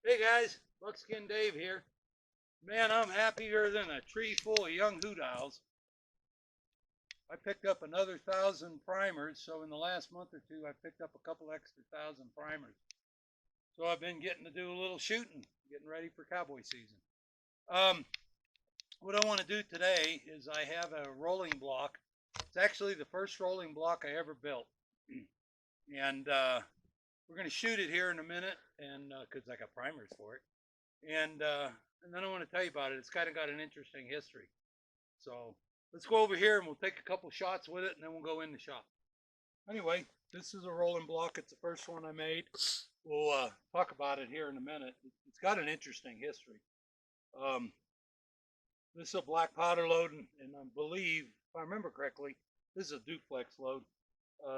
Hey guys, Buckskin Dave here. Man, I'm happier than a tree full of young hoot owls. I picked up another 1,000 primers, so in the last month or two, I picked up a couple extra 1,000 primers. So I've been getting to do a little shooting, getting ready for cowboy season. What I want to do today is I have a rolling block. It's actually the first rolling block I ever built, and we're going to shoot it here in a minute, and because I got primers for it, and then I want to tell you about it. It's kind of got an interesting history. So let's go over here and we'll take a couple shots with it, and then we'll go in the shop. Anyway, this is a rolling block. It's the first one I made. We'll talk about it here in a minute. It's got an interesting history. This is a black powder load, and I believe, if I remember correctly, this is a duplex load.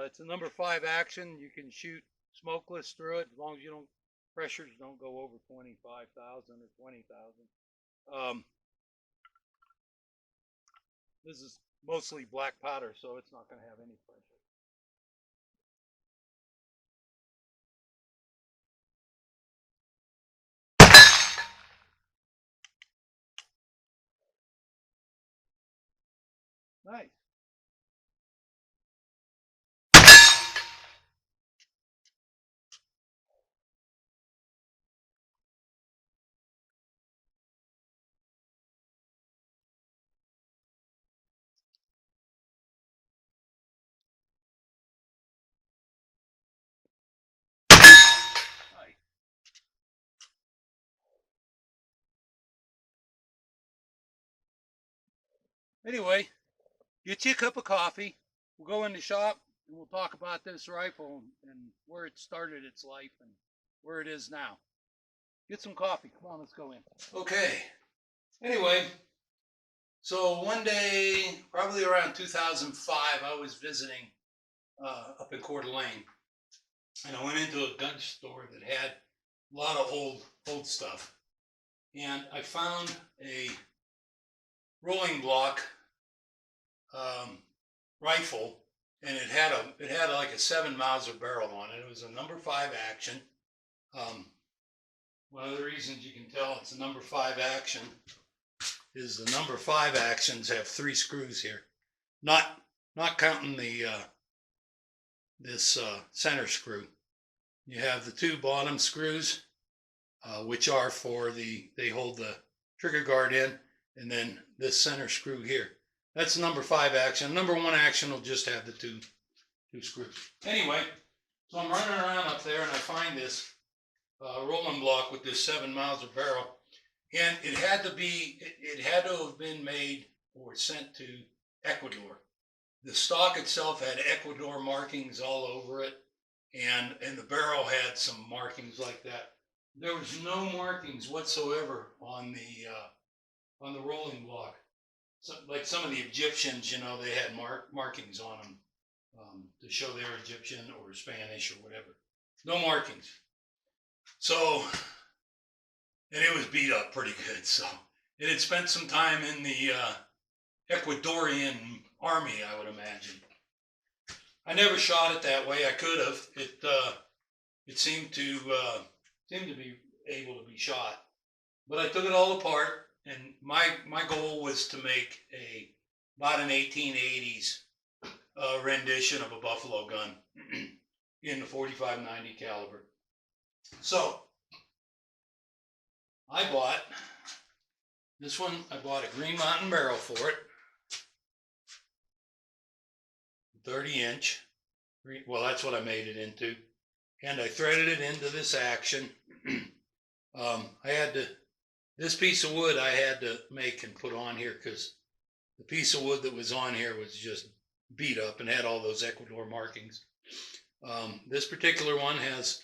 It's a number 5 action. You can shoot smokeless through it as long as you don't pressures don't go over 25,000 or 20,000. This is mostly black powder, so it's not going to have any pressure. Nice. Nice. Anyway, get you a cup of coffee. We'll go in the shop and we'll talk about this rifle and where it started its life and where it is now. Get some coffee. Come on, let's go in. Okay. Anyway, so one day, probably around 2005, I was visiting up in Coeur d'Alene, and I went into a gun store that had a lot of old stuff, and I found a rolling block rifle, and it had like a 7 Mauser barrel on it. It was a number 5 action. One of the reasons you can tell it's a number 5 action is the number 5 actions have 3 screws here, not counting the this center screw. You have the 2 bottom screws, which are for they hold the trigger guard in, and then this center screw here. That's number 5 action. Number 1 action will just have the two screws. Anyway, so I'm running around up there and I find this rolling block with this 7 Mauser barrel, and it had to have been made or sent to Ecuador. The stock itself had Ecuador markings all over it, and the barrel had some markings like that. There was no markings whatsoever on the rolling block. So, like some of the Egyptians, you know, they had markings on them to show they were Egyptian or Spanish or whatever. No markings. So, and it was beat up pretty good. So it had spent some time in the Ecuadorian army, I would imagine. I never shot it that way. I could have. It seemed to be able to be shot, but I took it all apart, and my goal was to make about an 1880s rendition of a buffalo gun in the 45-90 caliber. So I bought this one. I bought a Green Mountain barrel for it, 30-inch. Well, that's what I made it into, and I threaded it into this action. This piece of wood I had to make and put on here because the piece of wood that was on here was just beat up and had all those Ecuador markings. This particular one has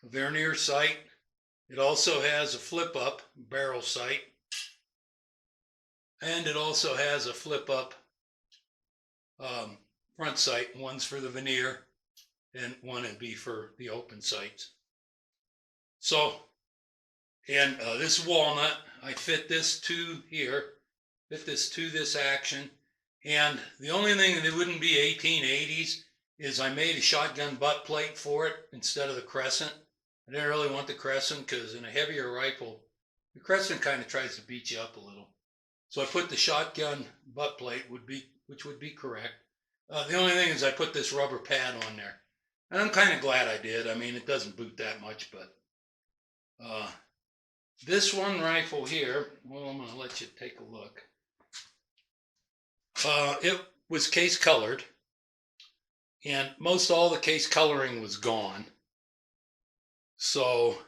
a vernier sight. It also has a flip-up barrel sight, and it also has a flip-up front sight. One's for the veneer, and one would be for the open sights. So, and this walnut, I fit this to here, fit this to this action, and the only thing that wouldn't be 1880s is I made a shotgun butt plate for it instead of the crescent. I didn't really want the crescent because in a heavier rifle, the crescent kind of tries to beat you up a little. So I put the shotgun butt plate, which would be correct. The only thing is I put this rubber pad on there. And I'm kind of glad I did. I mean, it doesn't boot that much, but this one rifle here, well, I'm going to let you take a look. It was case colored, and most all the case coloring was gone. So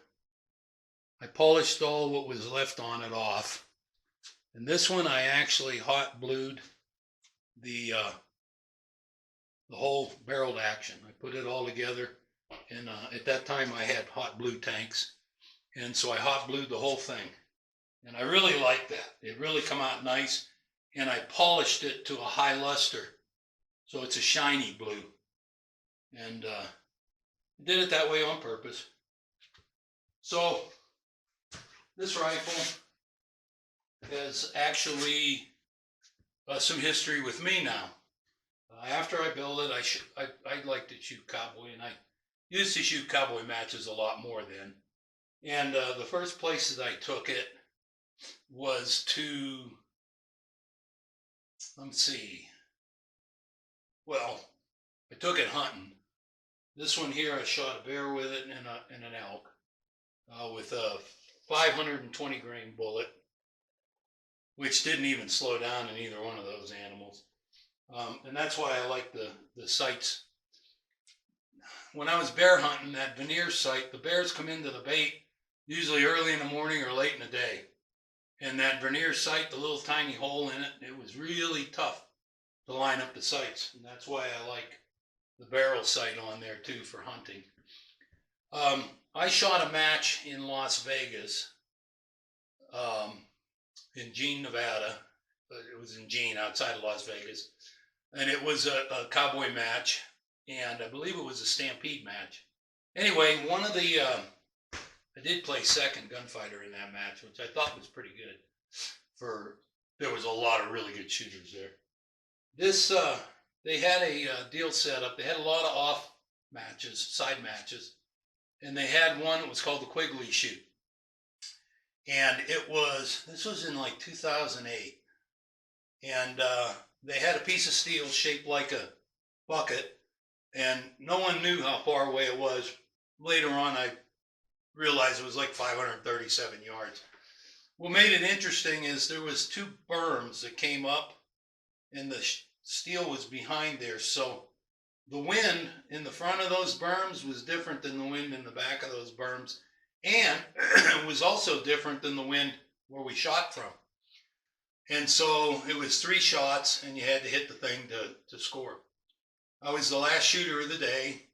I polished all what was left on it off. And this one I actually hot blued the whole barreled action. I put it all together, and at that time I had hot blue tanks, and so I hot blued the whole thing. And I really like that. It really come out nice, and I polished it to a high luster, so it's a shiny blue. And I did it that way on purpose. So this rifle has actually some history with me now. After I built it, I like to shoot cowboy, and I used to shoot cowboy matches a lot more then. And the first place that I took it was to, let's see, well, I took it hunting. This one here, I shot a bear with it and an elk with a 520 grain bullet, which didn't even slow down in either one of those animals. And that's why I like the sights. When I was bear hunting, that veneer sight, the bears come into the bait usually early in the morning or late in the day. And that veneer sight, the little tiny hole in it, it was really tough to line up the sights. And that's why I like the barrel sight on there too for hunting. I shot a match in Las Vegas, in Jean, Nevada. It was in Jean, outside of Las Vegas. And it was a cowboy match, and I believe it was a stampede match. Anyway, one of the, I did play second gunfighter in that match, which I thought was pretty good. There was a lot of really good shooters there. This, they had a deal set up. They had a lot of off matches, side matches, and they had one that was called the Quigley Shoot. And this was in like 2008. And they had a piece of steel shaped like a bucket, and no one knew how far away it was. Later on, I realized it was like 537 yards. What made it interesting is there was two berms that came up, and the steel was behind there. So the wind in the front of those berms was different than the wind in the back of those berms, and it was also different than the wind where we shot from. And so it was 3 shots, and you had to hit the thing to score. I was the last shooter of the day,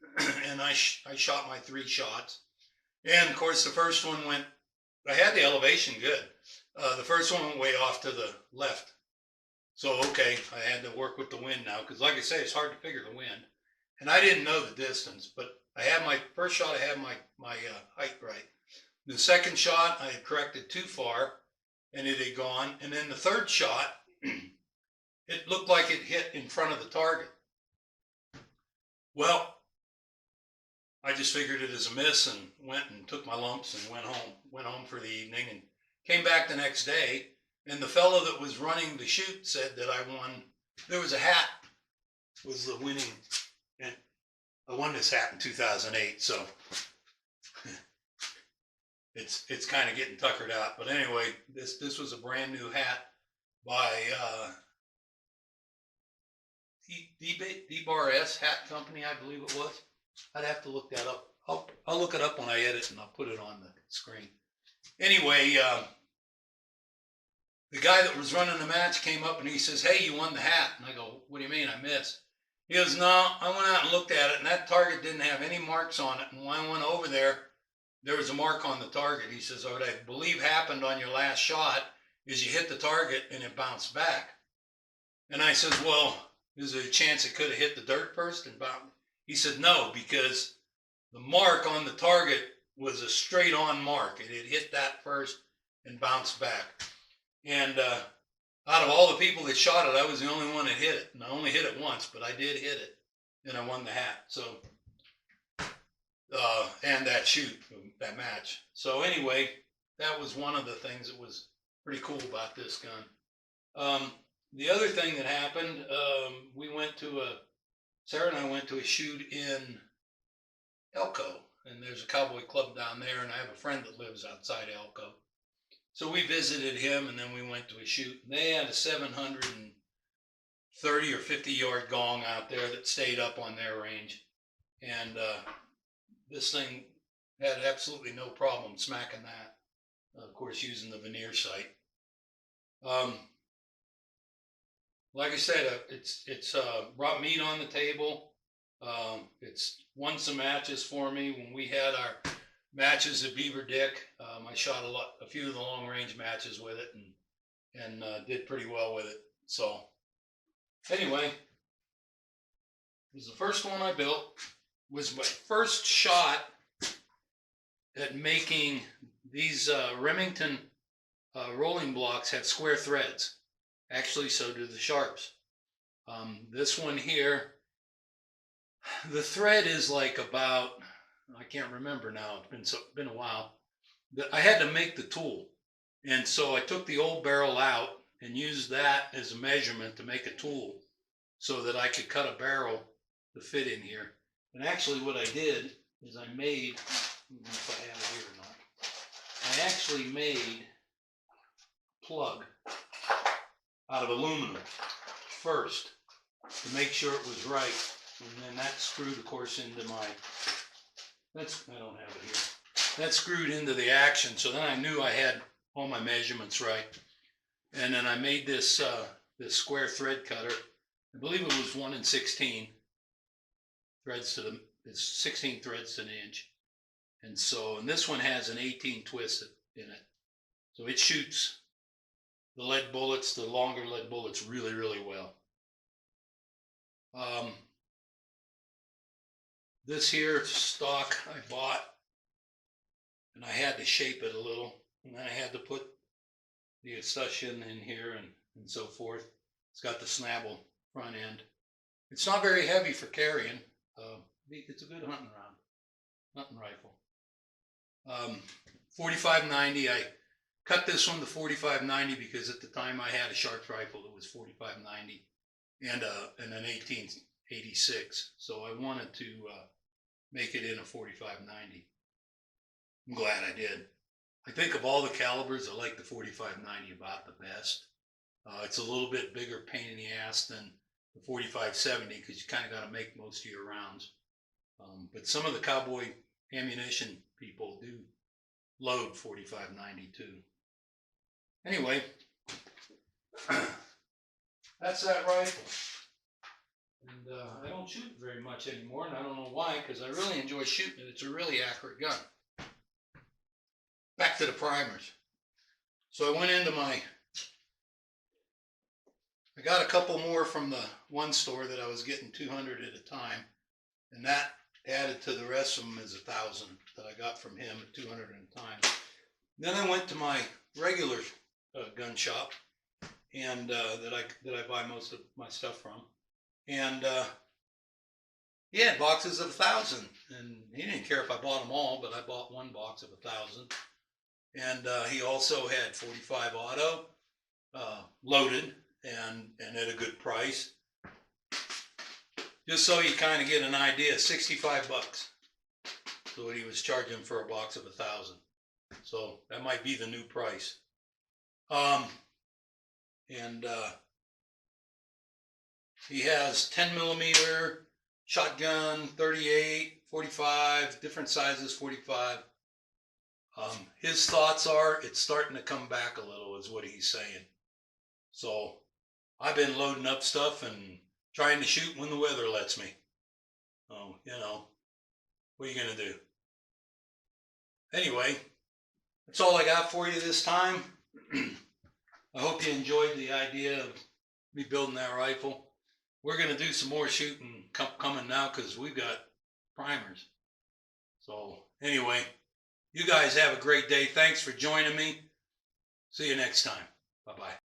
and I shot my 3 shots. And of course, the first one went, I had the elevation good. The first one went way off to the left. So, okay, I had to work with the wind now, because like I say, it's hard to figure the wind. And I didn't know the distance, but I had my first shot, I had my height right. The second shot, I had corrected too far, and it had gone. And then the third shot, it looked like it hit in front of the target. Well, I just figured it as a miss and went and took my lumps and went home for the evening, and came back the next day. And the fellow that was running the shoot said that I won. There was a hat was the winning, and I won this hat in 2008. So it's kind of getting tuckered out. But anyway, this was a brand new hat by D-Bar-S Hat Company, I believe it was. I'd have to look that up. I'll look it up when I edit, and I'll put it on the screen. Anyway, the guy that was running the match came up and he says, "Hey, you won the hat." And I go, "What do you mean I missed?" He goes, "No, I went out and looked at it, and that target didn't have any marks on it. And when I went over there, there was a mark on the target." He says, "What I believe happened on your last shot is you hit the target and it bounced back." And I says, "Well, is there a chance it could have hit the dirt first and bounced?" He said, "No, because the mark on the target was a straight on mark. It had hit that first and bounced back." And out of all the people that shot it, I was the only one that hit it. And I only hit it once, but I did hit it. And I won the hat. So and that shoot, that match. So anyway, that was one of the things that was pretty cool about this gun. The other thing that happened, Sarah and I went to a shoot in Elko, and there's a cowboy club down there, and I have a friend that lives outside Elko. So we visited him, and then we went to a shoot. They had a 730 or 50 yard gong out there that stayed up on their range, and this thing had absolutely no problem smacking that. Of course, using the veneer sight. Like I said, it's brought meat on the table. It's won some matches for me. When we had our matches at Beaver Dick, I shot a few of the long range matches with it, and did pretty well with it. So anyway, it was the first one I built. It was my first shot at making these Remington rolling blocks have square threads. Actually, so do the sharps. This one here, the thread is like about, I can't remember now, it's been a while. I had to make the tool. And so I took the old barrel out and used that as a measurement to make a tool so that I could cut a barrel to fit in here. And actually what I did is I made, I don't know if I have it here or not, I actually made a plug out of aluminum first to make sure it was right, and then that screwed, of course, into my, I don't have it here, that screwed into the action, so then I knew I had all my measurements right. And then I made this this square thread cutter. I believe it was 1 in 16 threads it's 16 threads to an inch. And this one has an 18 twist in it, so it shoots the lead bullets, the longer lead bullets, really, really well. This here stock I bought, and I had to shape it a little, and then I had to put the escutcheon in here and so forth. It's got the snabble front end. It's not very heavy for carrying. It's a good hunting rifle. 4590. I cut this one to 4590 because at the time I had a Sharps rifle that was 4590 and an 1886. So I wanted to make it in a 4590. I'm glad I did. I think of all the calibers, I like the 4590 about the best. It's a little bit bigger pain in the ass than the 4570 because you kind of got to make most of your rounds. But some of the cowboy ammunition people do load 4590 too. Anyway, that's that rifle. And I don't shoot very much anymore, and I don't know why, because I really enjoy shooting it. It's a really accurate gun. Back to the primers. So I went into I got a couple more from the one store that I was getting 200 at a time, and that added to the rest of them is 1,000 that I got from him at 200 at a time. Then I went to my regular gun shop, and that I buy most of my stuff from, and he had boxes of 1,000, and he didn't care if I bought them all, but I bought one box of 1,000, and he also had 45 auto loaded and at a good price. Just so you kind of get an idea, 65 bucks. So what he was charging for a box of 1,000. So that might be the new price. He has 10 millimeter shotgun, 38, 45, different sizes, 45. His thoughts are it's starting to come back a little, is what he's saying. So I've been loading up stuff and trying to shoot when the weather lets me. Oh, you know, what are you going to do? Anyway, that's all I got for you this time. I hope you enjoyed the idea of me building that rifle. We're going to do some more shooting coming now because we've got primers. So anyway, you guys have a great day. Thanks for joining me. See you next time.